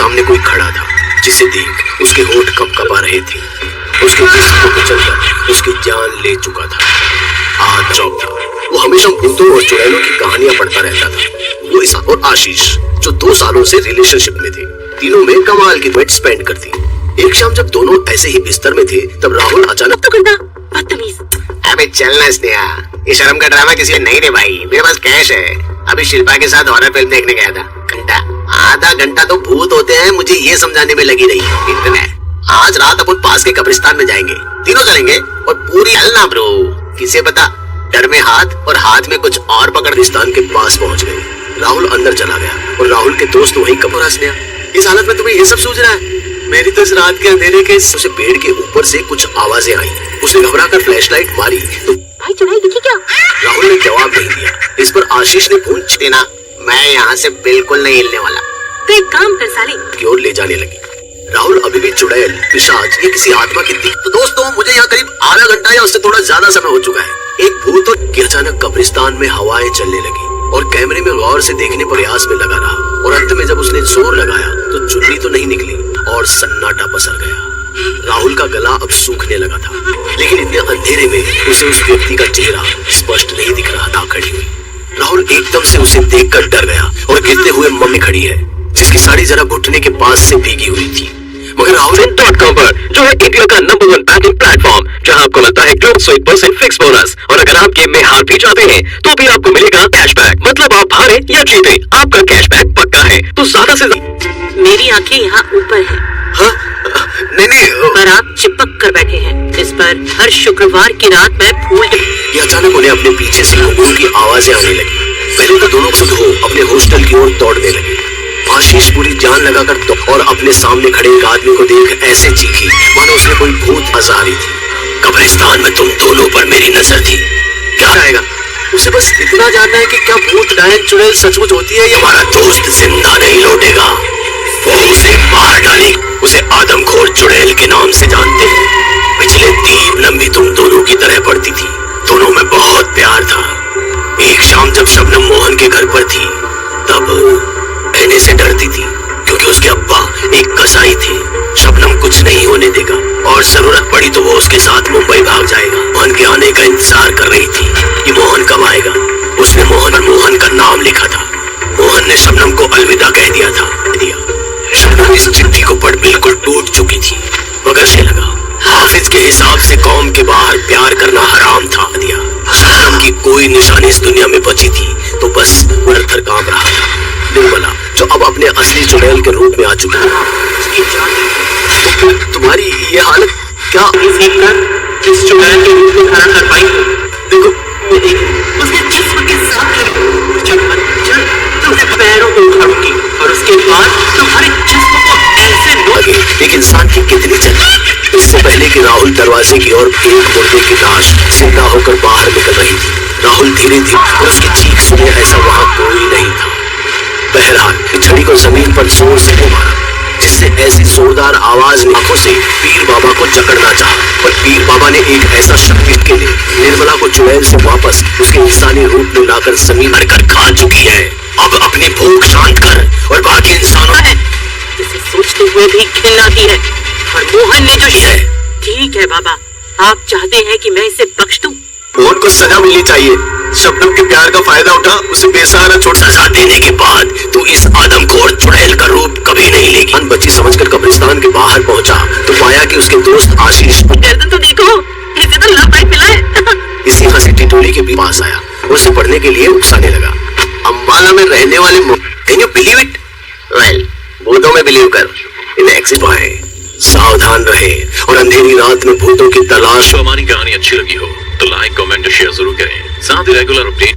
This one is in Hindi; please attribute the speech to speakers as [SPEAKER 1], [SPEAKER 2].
[SPEAKER 1] सामने कोई खड़ा था जिसे देख उसके होंठ कँपकपा रहे थे। उसके जिस्म को कुचलकर उसकी जान ले चुका था। आज जॉब था। वो हमेशा भूतों और चुड़ैलों की कहानियां पढ़ता रहता था। वो इस और आशीष जो 2 सालों से रिलेशनशिप में थे, तीनों में कमाल की वेट स्पेंड करती। एक शाम जब दोनों ऐसे ही बिस्तर में थे तब राहुल अचानक
[SPEAKER 2] तो गंदा बदतमीज।
[SPEAKER 3] अबे चलना स्नेहा, ये शर्म का ड्रामा किसी नहीं रे भाई, मेरे पास कैश है। अभी शिल्पा के साथ हॉरर फिल्म देखने गया था। आधा घंटा तो भूत होते हैं मुझे ये समझाने में लगी रही। इतने आज रात अपन पास के कब्रिस्तान में जाएंगे, तीनों चलेंगे और पूरी हलना ब्रो। किसे पता डर में हाथ और हाथ में कुछ और पकड़।
[SPEAKER 1] कब्रिस्तान के पास पहुंच गए। राहुल अंदर चला गया और राहुल के दोस्त वहीं कमरा स्नेहा, इस हालत में तुम्हें ये सब सूझ रहा है? मेरी तो इस रात के अंधेरे के उसे पेड़ के ऊपर से कुछ आवाजें आई। उसने घबराकर फ्लैशलाइट मारी तो
[SPEAKER 2] भाई चुड़ैल दिखी क्या?
[SPEAKER 1] राहुल ने जवाब नहीं दिया। इस पर आशीष ने फोन
[SPEAKER 3] देना, मैं यहाँ से बिल्कुल नहीं हिलने वाला।
[SPEAKER 2] तो एक काम कर साली
[SPEAKER 1] की ओर ले जाने लगी। राहुल अभी भी चुड़ैल, पिशाच या किसी आत्मा की दिख। तो दोस्तों मुझे यहाँ करीब आधा घंटा या उससे थोड़ा ज्यादा समय हो चुका है। एक भूत और अचानक कब्रिस्तान में हवाएं चलने लगी और कैमरे में गौर से देखने प्रयास में लगा रहा और अंत में जब उसने जोर लगाया तो चुन्नी तो नहीं निकली और सन्नाटा पसर गया। राहुल का गला अब सूखने लगा था, लेकिन इतने अंधेरे में उसे उस व्यक्ति का चेहरा स्पष्ट नहीं दिख रहा था। खड़ी हुई राहुल एकदम से उसे देखकर डर गया और गिरते हुए मम्मी खड़ी है जिसकी साड़ी जरा घुटने के पास से भीगी हुई थी। मगर
[SPEAKER 4] Fit.com पर जो है इंडिया का नंबर 1 बैटिंग प्लेटफॉर्म, जहां आपको मिलता है 100% फिक्स बोनस। और अगर आप गेम में हार भी जाते हैं तो भी आपको मिलेगा कैशबैक। मतलब आप हारे या जीते आपका कैशबैक पक्का है। तो ज्यादा से
[SPEAKER 2] मेरी आंखें यहाँ ऊपर है।
[SPEAKER 1] हाँ? नहीं
[SPEAKER 2] पर आप चिपक कर बैठे हैं। इस पर हर शुक्रवार की रात मैं फूल।
[SPEAKER 1] ये अचानक उन्हें अपने पीछे से घुंघरू की आवाजें आने लगी। पहले तो दोनों खुद हो अपने हॉस्टल की ओर दौड़ने लगे। आशीष पूरी जान लगाकर और अपने सामने खड़े एक आदमी को देख ऐसे चीखी मानो उसने कोई भूत आजारी थी। कब्रिस्तान में तुम दोनों पर मेरी नजर थी। क्या आएगा? उसे बस इतना जानना है कि क्या भूत डायन चुड़ैल सचमुच होती है? हमारा दोस्त जिंदा नहीं लौटेगा, वो उसे मार डाली। उसे आदमखोर चुड़ैल के नाम से जानते हैं। पिछले 3 लंबी तुम दोनों की तरह पड़ती थी। दोनों में बहुत प्यार था। एक शाम जब शबनम मोहन के घर पर थी तब कहने से डरती थी क्योंकि उसके अब्बा एक कसाई थे। शबनम कुछ नहीं होने देगा और जरूरत पड़ी तो वो उसके साथ मुंबई भाग जाएगा। मोहन के आने का इंतजार कर रही थी कि मोहन कब आएगा। उसने मोहन का नाम लिखा था। मोहन ने शबनम को अलविदा कह दिया था। शबनम इस चिट्ठी को पढ़ बिल्कुल टूट चुकी थी मगर से लगा हाफिज के हिसाब से कौम के बाहर प्यार करना हराम था। शबनम की कोई निशानी इस दुनिया में बची थी तो बस थर कांप रहा था। निर्मला जो अब अपने असली चुड़ैल के रूप में आ चुकी है। तुम्हारी ये हालत क्या
[SPEAKER 4] इस चुड़ैल के रूप में खड़ा कर पाई?
[SPEAKER 1] देखो
[SPEAKER 2] उसके जिस्म के साथ
[SPEAKER 4] तुम्हारे पैरों को उखाड़ूंगी और उसके बाद तुम्हारे जिस्म को ऐसे
[SPEAKER 1] आगे एक इंसान की कितनी चली। इससे पहले कि राहुल दरवाजे की ओर एक मुर्दे की लाश जिंदा होकर बाहर निकल रही थी। राहुल धीरे धीरे और उसकी चीख सुने ऐसा वहां कोई नहीं था। बहरहाल छड़ी को जमीन पर जोर से मारा जिससे ऐसी जोरदार आवाज ने आंखों से पीर बाबा को जकड़ना चाहा, पर पीर बाबा ने एक ऐसा शक्ति के लिए निर्मला को चुड़ैल से वापस उसके इंसानी रूप में लाकर जमीन पर कर खा चुकी है। अब अपनी भूख शांत कर और बाकी इंसानों
[SPEAKER 2] जिसे सोचते हुए भी घिन आती है। और मोहन ने जो
[SPEAKER 1] है।
[SPEAKER 2] ठीक है बाबा, आप चाहते हैं कि मैं इसे बख्श दूं?
[SPEAKER 1] मोहन को सजा मिलनी चाहिए। शबनम के प्यार का फायदा उठा उसे बेसहारा छोड़। सजा देने के बाद तू इस आदमखोर चुड़ैल का रूप कभी नहीं लेगी। बच्ची समझकर कब्रिस्तान के बाहर पहुंचा तो पाया कि उसके दोस्त आशीष
[SPEAKER 2] गर्दन तो देखो, इसे तो लव लाइफ मिला है।
[SPEAKER 1] इसी हंसी टिटोली के भी पास आया और उसे पढ़ने के लिए उकसाने लगा। अम्बाला में रहने वाले can you believe it? Well, भूतों में बिलीव कर। इन्हें एक्सिट है। सावधान रहे और अंधेरी रात में भूतों की तलाश।
[SPEAKER 4] हमारी कहानी अच्छी लगी हो तो लाइक, कमेंट और शेयर जरूर करें। साथ ही रेगुलर अपडेट